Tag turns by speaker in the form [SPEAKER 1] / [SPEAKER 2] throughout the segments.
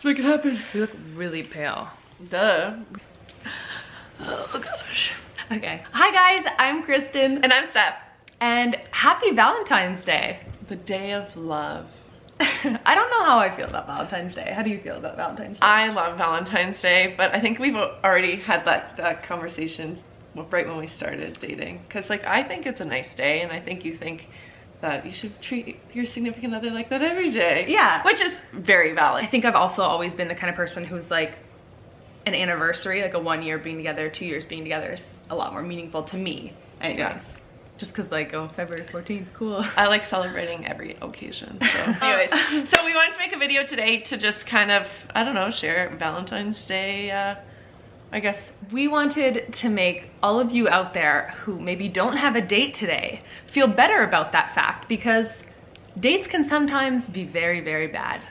[SPEAKER 1] make it happen. You look really pale.
[SPEAKER 2] Duh.
[SPEAKER 1] Oh gosh. Okay. Hi guys, I'm Kristen.
[SPEAKER 2] And I'm Steph.
[SPEAKER 1] And happy Valentine's Day.
[SPEAKER 2] The day of love.
[SPEAKER 1] I don't know how I feel about Valentine's Day. How do you feel about Valentine's Day?
[SPEAKER 2] I love Valentine's Day, but I think we've already had that conversation right when we started dating. Because like, I think it's a nice day, and I think you think that you should treat your significant other like that every day.
[SPEAKER 1] Yeah.
[SPEAKER 2] Which is very valid.
[SPEAKER 1] I think I've also always been the kind of person who's like, an anniversary, like a 1 year being together, 2 years being together is a lot more meaningful to me. Anyways. Yeah. Just cause like, oh, February 14th, cool.
[SPEAKER 2] I like celebrating every occasion. So anyways, so we wanted to make a video today to just kind of, I don't know, share Valentine's Day, I guess.
[SPEAKER 1] We wanted to make all of you out there who maybe don't have a date today feel better about that fact, because dates can sometimes be very, very bad.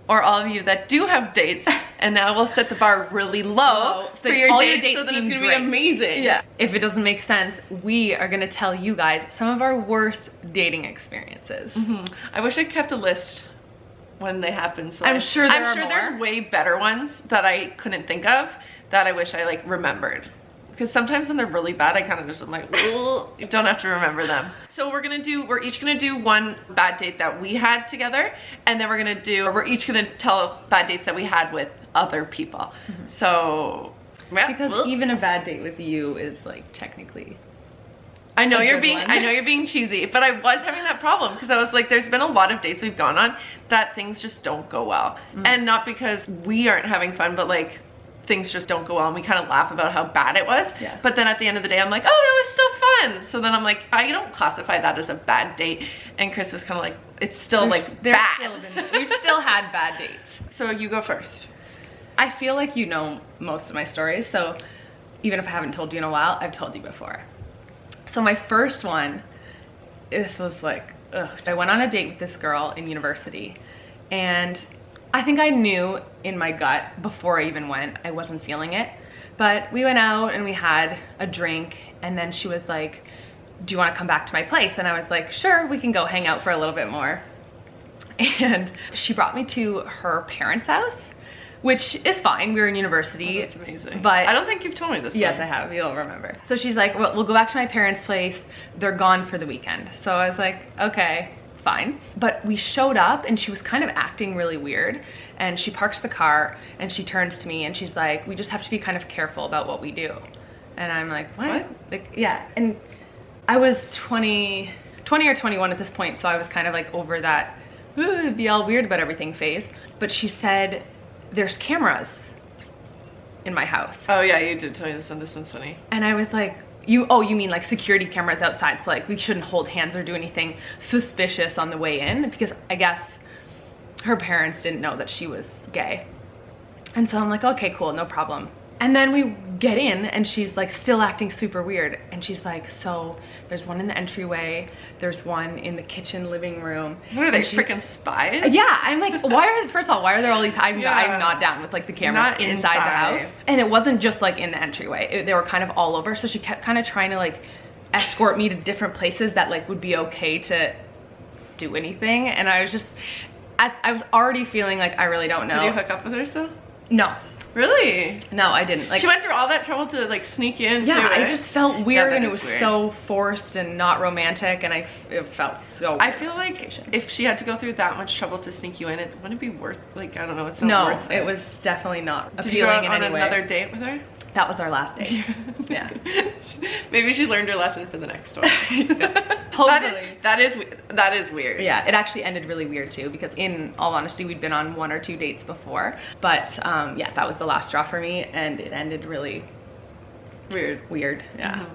[SPEAKER 2] Or all of you that do have dates, and now we'll set the bar really low for your date so that it's gonna be amazing.
[SPEAKER 1] Yeah. If it doesn't make sense, we are gonna tell you guys some of our worst dating experiences.
[SPEAKER 2] I wish I kept a list when they happen. So
[SPEAKER 1] I'm sure
[SPEAKER 2] there's way better ones that I couldn't think of that I wish I like remembered. Because sometimes when they're really bad, I kind of just, I'm like, you don't have to remember them. So we're each gonna do one bad date that we had together, and then we're each gonna tell bad dates that we had with other people. So, yeah.
[SPEAKER 1] Because even a bad date with you is like technically
[SPEAKER 2] I know you're being cheesy, but I was having that problem because I was like, there's been a lot of dates we've gone on that things just don't go well. And not because we aren't having fun, but like, things just don't go well, and we kind of laugh about how bad it was. Yeah. But then at the end of the day, I'm like, oh, that was still fun. So then I'm like, I don't classify that as a bad date. And Chris was kind of like, it's still bad.
[SPEAKER 1] We've still had bad dates.
[SPEAKER 2] So you go first.
[SPEAKER 1] I feel like you know most of my stories, so even if I haven't told you in a while, I've told you before. So my first one, this was like, ugh. I went on a date with this girl in university, and I think I knew in my gut before I even went, I wasn't feeling it. But we went out and we had a drink, and then she was like, do you want to come back to my place? And I was like, sure, we can go hang out for a little bit more. And she brought me to her parents' house, which is fine. We were in university.
[SPEAKER 2] Oh, that's amazing.
[SPEAKER 1] But
[SPEAKER 2] I don't think you've told me this.
[SPEAKER 1] Yes, I have. You'll remember. So she's like, well, we'll go back to my parents' place. They're gone for the weekend. So I was like, okay, fine. But we showed up and she was kind of acting really weird, and she parks the car and she turns to me and she's like, we just have to be kind of careful about what we do. And I'm like, what? Like, yeah. And I was 20 or 21 at this point, so I was kind of like over that be all weird about everything phase. But she said, there's cameras in my house.
[SPEAKER 2] Oh yeah, you did tell me this, and this one's funny.
[SPEAKER 1] And I was like, you mean like security cameras outside, so like we shouldn't hold hands or do anything suspicious on the way in, because I guess her parents didn't know that she was gay. And so I'm like, okay, cool, no problem. And then we get in and she's like still acting super weird, and she's like, so there's one in the entryway, there's one in the kitchen living room.
[SPEAKER 2] What are they, freaking spies?
[SPEAKER 1] Yeah, I'm like, first of all, why are there all these, I'm not down with like the cameras inside the house. And it wasn't just like in the entryway, they were kind of all over, so she kept kind of trying to like escort me to different places that like would be okay to do anything. And I was just, I was already feeling like I really don't know.
[SPEAKER 2] Did you hook up with her still?
[SPEAKER 1] No.
[SPEAKER 2] Really?
[SPEAKER 1] No, I didn't. Like,
[SPEAKER 2] she went through all that trouble to like sneak in.
[SPEAKER 1] Yeah, I just felt weird, and it was so forced and not romantic, and it felt so weird.
[SPEAKER 2] I feel like if she had to go through that much trouble to sneak you in, it wouldn't be worth, like, I don't know, it's not worth it.
[SPEAKER 1] No, it was definitely not appealing.
[SPEAKER 2] Did you go on
[SPEAKER 1] in any way.
[SPEAKER 2] Another date with her?
[SPEAKER 1] That was our last date. Yeah.
[SPEAKER 2] Maybe she learned her lesson for the next one.
[SPEAKER 1] Hopefully.
[SPEAKER 2] That is weird.
[SPEAKER 1] Yeah, it actually ended really weird too, because in all honesty, we'd been on 1 or 2 dates before. But yeah, that was the last straw for me, and it ended really weird. Yeah.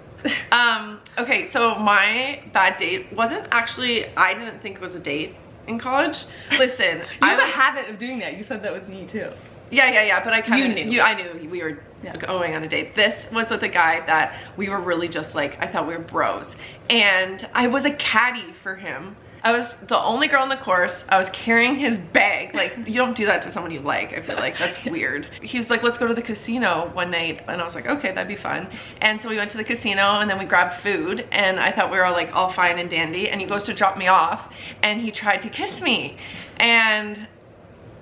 [SPEAKER 2] Okay, so my bad date wasn't actually, I didn't think it was a date in college. Listen,
[SPEAKER 1] you have a habit of doing that. You said that with me too.
[SPEAKER 2] Yeah, but I kind of
[SPEAKER 1] knew.
[SPEAKER 2] I knew we were going on a date. This was with a guy that we were really just like, I thought we were bros. And I was a caddy for him. I was the only girl in the course. I was carrying his bag. Like, you don't do that to someone you like. I feel like that's weird. He was like, let's go to the casino one night. And I was like, okay, that'd be fun. And so we went to the casino, and then we grabbed food, and I thought we were like all fine and dandy. And he goes to drop me off, and he tried to kiss me. And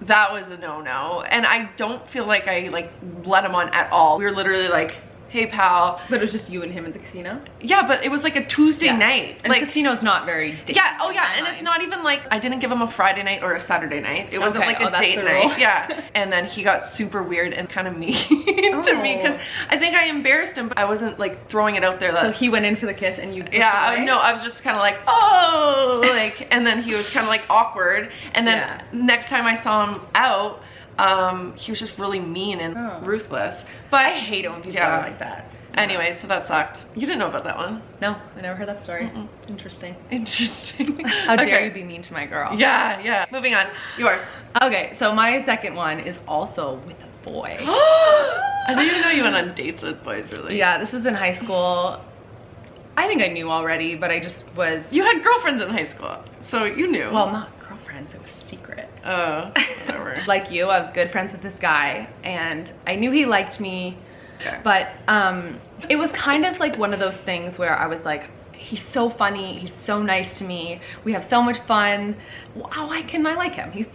[SPEAKER 2] That was a no-no. And I don't feel like I like let him on at all. We were literally like, hey pal.
[SPEAKER 1] But it was just you and him at the casino?
[SPEAKER 2] Yeah, but it was like a Tuesday night.
[SPEAKER 1] And
[SPEAKER 2] like,
[SPEAKER 1] the casino's not very dating.
[SPEAKER 2] Yeah, oh yeah, and it's not even like, I didn't give him a Friday night or a Saturday night. It wasn't like a date night. Yeah. And then he got super weird and kind of mean to me because I think I embarrassed him, but I wasn't like throwing it out there. That,
[SPEAKER 1] so he went in for the kiss and you
[SPEAKER 2] no, I was just kind of like, oh, like, and then he was kind of like awkward. And then next time I saw him out, he was just really mean and ruthless. But
[SPEAKER 1] I hate it when people are like that.
[SPEAKER 2] Anyway, so that sucked. You didn't know about that one?
[SPEAKER 1] No, I never heard that story. Interesting.
[SPEAKER 2] How
[SPEAKER 1] dare you be mean to my girl?
[SPEAKER 2] Yeah. Moving on. Yours.
[SPEAKER 1] Okay, so my second one is also with a boy.
[SPEAKER 2] I didn't even know you went on dates with boys, really.
[SPEAKER 1] Yeah, this was in high school. I think I knew already, but I just was...
[SPEAKER 2] You had girlfriends in high school, so you knew.
[SPEAKER 1] Well, not girlfriends, it was secret.
[SPEAKER 2] Oh, whatever.
[SPEAKER 1] Like you, I was good friends with this guy, and I knew he liked me.
[SPEAKER 2] Okay.
[SPEAKER 1] But it was kind of like one of those things where I was like, he's so funny, he's so nice to me, we have so much fun. Wow, why can I like him? He's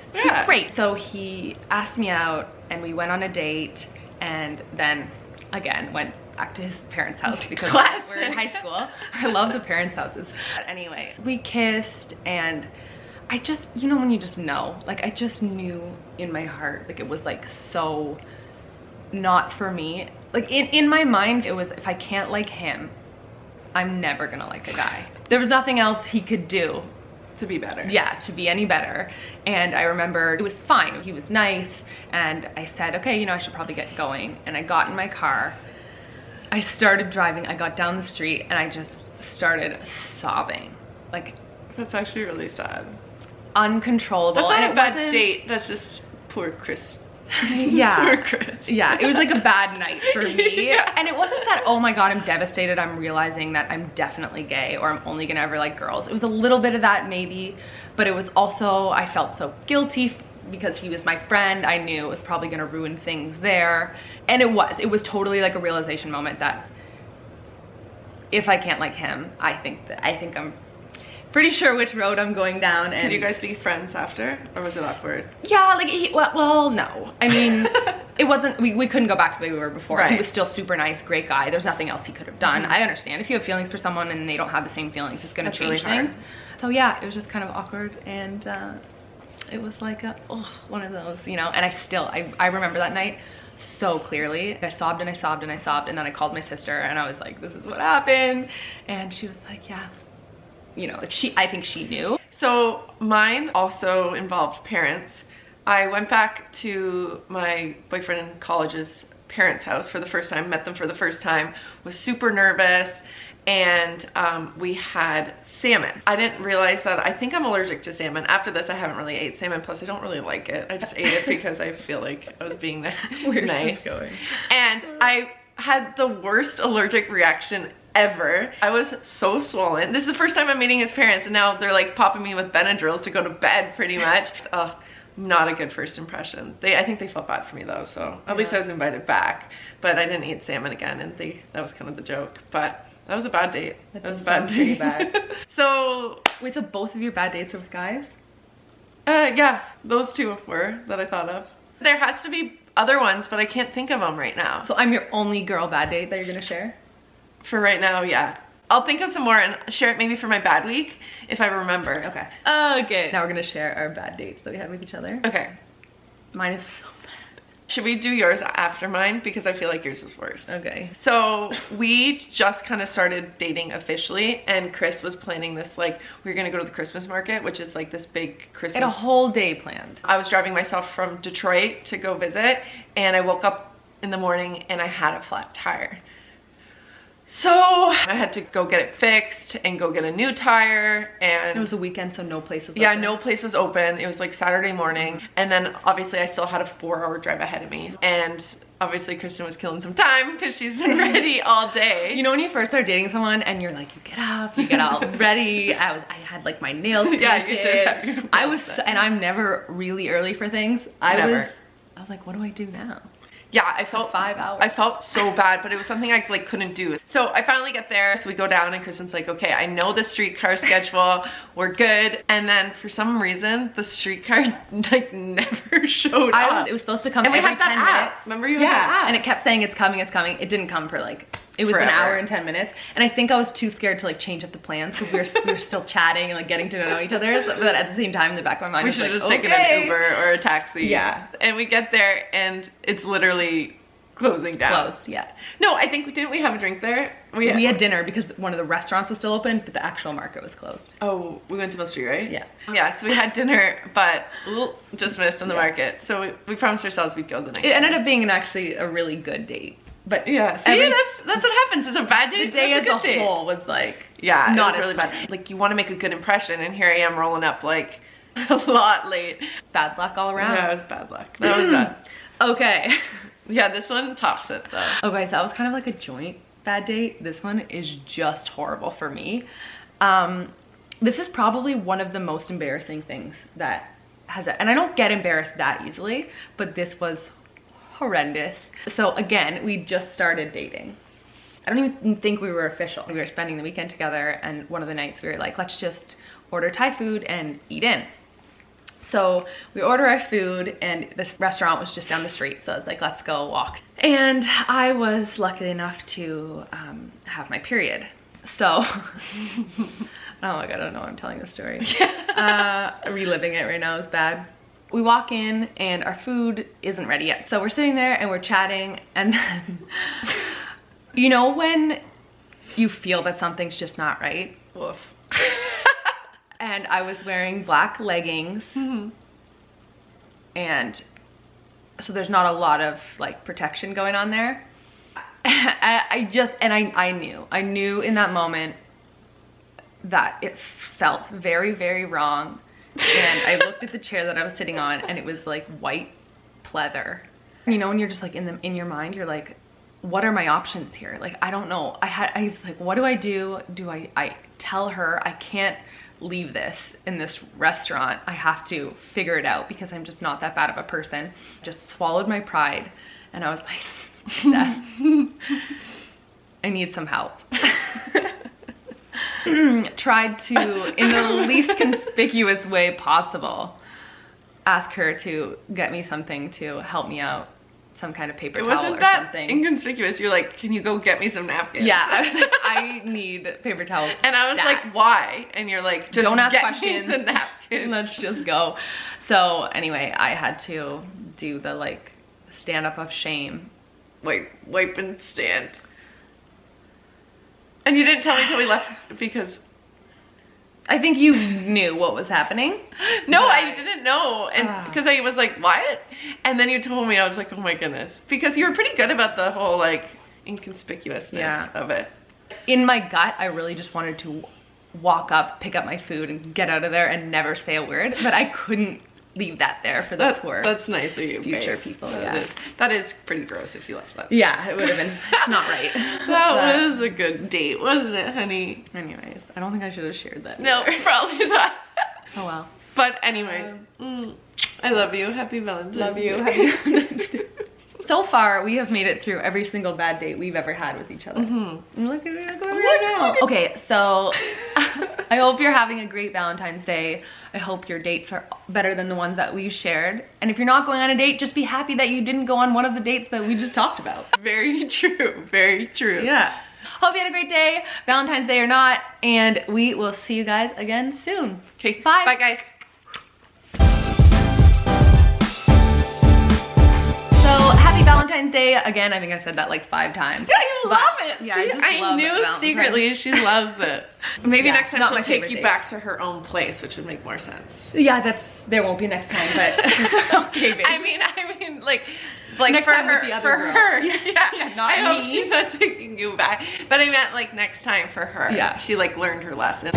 [SPEAKER 1] great. So he asked me out and we went on a date, and then again went back to his parents' house because we're in high school. I love the parents' houses. But anyway, we kissed, and I just, you know when you just know, like I just knew in my heart, like it was like so not for me. Like in my mind, it was, if I can't like him, I'm never gonna like a guy. There was nothing else he could do
[SPEAKER 2] to be better.
[SPEAKER 1] Yeah, to be any better. And I remember it was fine. He was nice. And I said, okay, you know, I should probably get going. And I got in my car. I started driving. I got down the street and I just started sobbing. Like,
[SPEAKER 2] that's actually really sad.
[SPEAKER 1] Uncontrollable.
[SPEAKER 2] That's not a bad date. That's just poor Chris.
[SPEAKER 1] Yeah.
[SPEAKER 2] Poor Chris.
[SPEAKER 1] Yeah, it was like a bad night for me. And it wasn't that, oh my God, I'm devastated, I'm realizing that I'm definitely gay or I'm only gonna ever like girls. It was a little bit of that maybe, but it was also, I felt so guilty because he was my friend. I knew it was probably gonna ruin things there. And it was totally like a realization moment that if I can't like him, I think I'm pretty sure which road I'm going down. And
[SPEAKER 2] could you guys be friends after, or was it awkward?
[SPEAKER 1] Yeah, like well no. I mean, it wasn't, we couldn't go back to the way we were before. Right. He was still super nice, great guy. There's nothing else he could have done. I understand if you have feelings for someone and they don't have the same feelings, it's gonna change things. So yeah, it was just kind of awkward, and it was like one of those, you know. And I remember that night so clearly. I sobbed and I sobbed and I sobbed, and then I called my sister and I was like, this is what happened. And she was like, yeah, you know, like I think she knew. So mine also involved parents. I went back to my boyfriend in college's parents' house for the first time, met them for the first time, was super nervous, and we had salmon. I didn't realize that. I think I'm allergic to salmon. After this, I haven't really ate salmon, plus I don't really like it. I just ate it because I feel like I was being nice. Where's this going?
[SPEAKER 2] And I had the worst allergic reaction ever. I was so swollen. This is the first time I'm meeting his parents, and now they're like popping me with Benadryls to go to bed pretty much. Not a good first impression. I think they felt bad for me though, so at least I was invited back. But I didn't eat salmon again, and that was kind of the joke. But that was a bad date. That was a bad date.
[SPEAKER 1] Bad.
[SPEAKER 2] So
[SPEAKER 1] wait, so both of your bad dates are with guys?
[SPEAKER 2] Yeah, those two were that I thought of. There has to be other ones, but I can't think of them right now.
[SPEAKER 1] So I'm your only girl bad date that you're gonna share?
[SPEAKER 2] For right now, yeah. I'll think of some more and share it maybe for my bad week if I remember.
[SPEAKER 1] Okay. Okay. Now we're gonna share our bad dates that we had with each other.
[SPEAKER 2] Okay.
[SPEAKER 1] Mine is so bad.
[SPEAKER 2] Should we do yours after mine? Because I feel like yours is worse.
[SPEAKER 1] Okay.
[SPEAKER 2] So we just kind of started dating officially, and Chris was planning this, like, we were gonna go to the Christmas market, which is like this big Christmas.
[SPEAKER 1] Had a whole day planned.
[SPEAKER 2] I was driving myself from Detroit to go visit, and I woke up in the morning and I had a flat tire. So I had to go get it fixed and go get a new tire, and
[SPEAKER 1] it was a weekend, so no place was open.
[SPEAKER 2] Yeah, no place was open. It was like Saturday morning, and then obviously I still had a 4-hour drive ahead of me, and obviously Kristen was killing some time because she's been ready all day.
[SPEAKER 1] You know when you first start dating someone and you're like, you get up, you get all ready. I had like my nails painted.
[SPEAKER 2] Yeah, you did have your nails
[SPEAKER 1] and I'm never really early for things. I was like, what do I do now?
[SPEAKER 2] Yeah, I felt
[SPEAKER 1] 5 hours.
[SPEAKER 2] I felt so bad, but it was something I like couldn't do. So I finally get there. So we go down and Kristen's like, okay, I know the streetcar schedule. We're good. And then for some reason, the streetcar like never showed up.
[SPEAKER 1] It was supposed to come
[SPEAKER 2] and we
[SPEAKER 1] every
[SPEAKER 2] had that
[SPEAKER 1] 10
[SPEAKER 2] app.
[SPEAKER 1] minutes.
[SPEAKER 2] Remember you had that app?
[SPEAKER 1] And it kept saying it's coming, it's coming. It didn't come for like, it was
[SPEAKER 2] Forever.
[SPEAKER 1] an hour and 10 minutes. And I think I was too scared to like change up the plans because we were still chatting and like getting to know each other. But at the same time, in the back of my mind,
[SPEAKER 2] We
[SPEAKER 1] was
[SPEAKER 2] should
[SPEAKER 1] like,
[SPEAKER 2] have just taken an Uber or a taxi.
[SPEAKER 1] Yeah.
[SPEAKER 2] And we get there and it's literally closing down.
[SPEAKER 1] Closed, yeah.
[SPEAKER 2] No, I think, didn't we have a drink there?
[SPEAKER 1] We had dinner because one of the restaurants was still open, but the actual market was closed.
[SPEAKER 2] Oh, we went to Mill Street, right?
[SPEAKER 1] Yeah.
[SPEAKER 2] Yeah, so we had dinner, but just missed on the market. So we promised ourselves we'd go the next
[SPEAKER 1] It ended
[SPEAKER 2] day.
[SPEAKER 1] up being actually a really good date. But
[SPEAKER 2] Yeah, see, that's what happens. It's a bad date.
[SPEAKER 1] the day as
[SPEAKER 2] that's
[SPEAKER 1] a
[SPEAKER 2] good date.
[SPEAKER 1] whole was like,
[SPEAKER 2] Yeah,
[SPEAKER 1] not
[SPEAKER 2] it was
[SPEAKER 1] as
[SPEAKER 2] really
[SPEAKER 1] fun.
[SPEAKER 2] bad. Like, you want to make a good impression, and here I am rolling up like a lot late.
[SPEAKER 1] Bad luck all around.
[SPEAKER 2] Yeah, it was bad luck. That was bad.
[SPEAKER 1] Okay.
[SPEAKER 2] Yeah, this one tops it though.
[SPEAKER 1] Okay, so that was kind of like a joint bad date. This one is just horrible for me. This is probably one of the most embarrassing things that has, and I don't get embarrassed that easily, but this was horrendous. So again, we just started dating. I don't even think we were official. We were spending the weekend together, and one of the nights we were like, let's just order Thai food and eat in. So we order our food and this restaurant was just down the street. So I was like, let's go walk. And I was lucky enough to have my period. So, oh my God, I don't know why I'm telling this story. Reliving it right now is bad. We walk in and our food isn't ready yet. So we're sitting there and we're chatting, and then, you know when you feel that something's just not right?
[SPEAKER 2] Woof.
[SPEAKER 1] And I was wearing black leggings, and so there's not a lot of like protection going on there. I knew in that moment that it felt very, very wrong. And I looked at the chair that I was sitting on, and it was like white pleather. You know, when you're just like in your mind, you're like, what are my options here? Like, I don't know. I was like, what do I do? Do I tell her I can't leave this in this restaurant? I have to figure it out because I'm just not that bad of a person. Just swallowed my pride, and I was like, Steph, I need some help. Tried to, in the least conspicuous way possible, ask her to get me something to help me out. Some kind of paper towel or
[SPEAKER 2] Wasn't that
[SPEAKER 1] something.
[SPEAKER 2] inconspicuous? You're like, can you go get me some napkins?
[SPEAKER 1] Yeah, I was like, I need paper towels.
[SPEAKER 2] And I was like, why? And you're like, just
[SPEAKER 1] don't ask
[SPEAKER 2] get
[SPEAKER 1] questions.
[SPEAKER 2] me the napkins.
[SPEAKER 1] Let's just go. So anyway, I had to do the like stand up of shame.
[SPEAKER 2] Wait, wipe and stand. And you didn't tell me till we left because
[SPEAKER 1] I think you knew what was happening.
[SPEAKER 2] no,
[SPEAKER 1] but
[SPEAKER 2] I didn't know. And because I was like, what? And then you told me, I was like, oh my goodness. Because you were pretty good about the whole like inconspicuousness of it.
[SPEAKER 1] In my gut, I really just wanted to walk up, pick up my food, and get out of there and never say a word. But I couldn't leave that there for the poor.
[SPEAKER 2] That's nice of you.
[SPEAKER 1] Future people.
[SPEAKER 2] That is pretty gross if you left that.
[SPEAKER 1] Yeah, it would have been not right.
[SPEAKER 2] That was a good date, wasn't it, honey?
[SPEAKER 1] Anyways, I don't think I should have shared that.
[SPEAKER 2] No,
[SPEAKER 1] either.
[SPEAKER 2] probably not.
[SPEAKER 1] Oh well.
[SPEAKER 2] But anyways, I love you. Happy Valentine's
[SPEAKER 1] Love you.
[SPEAKER 2] Day.
[SPEAKER 1] Happy Valentine's Day. So far, we have made it through every single bad date we've ever had with each other. Look at where we are now. Okay, so I hope you're having a great Valentine's Day. I hope your dates are better than the ones that we shared. And if you're not going on a date, just be happy that you didn't go on one of the dates that we just talked about.
[SPEAKER 2] Very true. Very true.
[SPEAKER 1] Yeah. Hope you had a great day, Valentine's Day or not, and we will see you guys again soon.
[SPEAKER 2] Okay,
[SPEAKER 1] bye.
[SPEAKER 2] Bye, guys.
[SPEAKER 1] So happy Valentine's Day again. I think I said that like 5 times.
[SPEAKER 2] Yeah, you love it.
[SPEAKER 1] Yeah,
[SPEAKER 2] See, I knew
[SPEAKER 1] Valentine's.
[SPEAKER 2] secretly she loves it. Maybe
[SPEAKER 1] Yeah,
[SPEAKER 2] next time
[SPEAKER 1] not
[SPEAKER 2] she'll
[SPEAKER 1] my
[SPEAKER 2] take
[SPEAKER 1] favorite
[SPEAKER 2] you
[SPEAKER 1] date.
[SPEAKER 2] back to her own place, which would make more sense.
[SPEAKER 1] Yeah, there won't be next time, but okay, babe.
[SPEAKER 2] I mean, like
[SPEAKER 1] Next
[SPEAKER 2] for
[SPEAKER 1] time with
[SPEAKER 2] her,
[SPEAKER 1] the other
[SPEAKER 2] for
[SPEAKER 1] girl.
[SPEAKER 2] her.
[SPEAKER 1] Yeah, not
[SPEAKER 2] I hope
[SPEAKER 1] me.
[SPEAKER 2] she's not taking you back. But I meant like next time for her.
[SPEAKER 1] Yeah.
[SPEAKER 2] She like learned her lesson.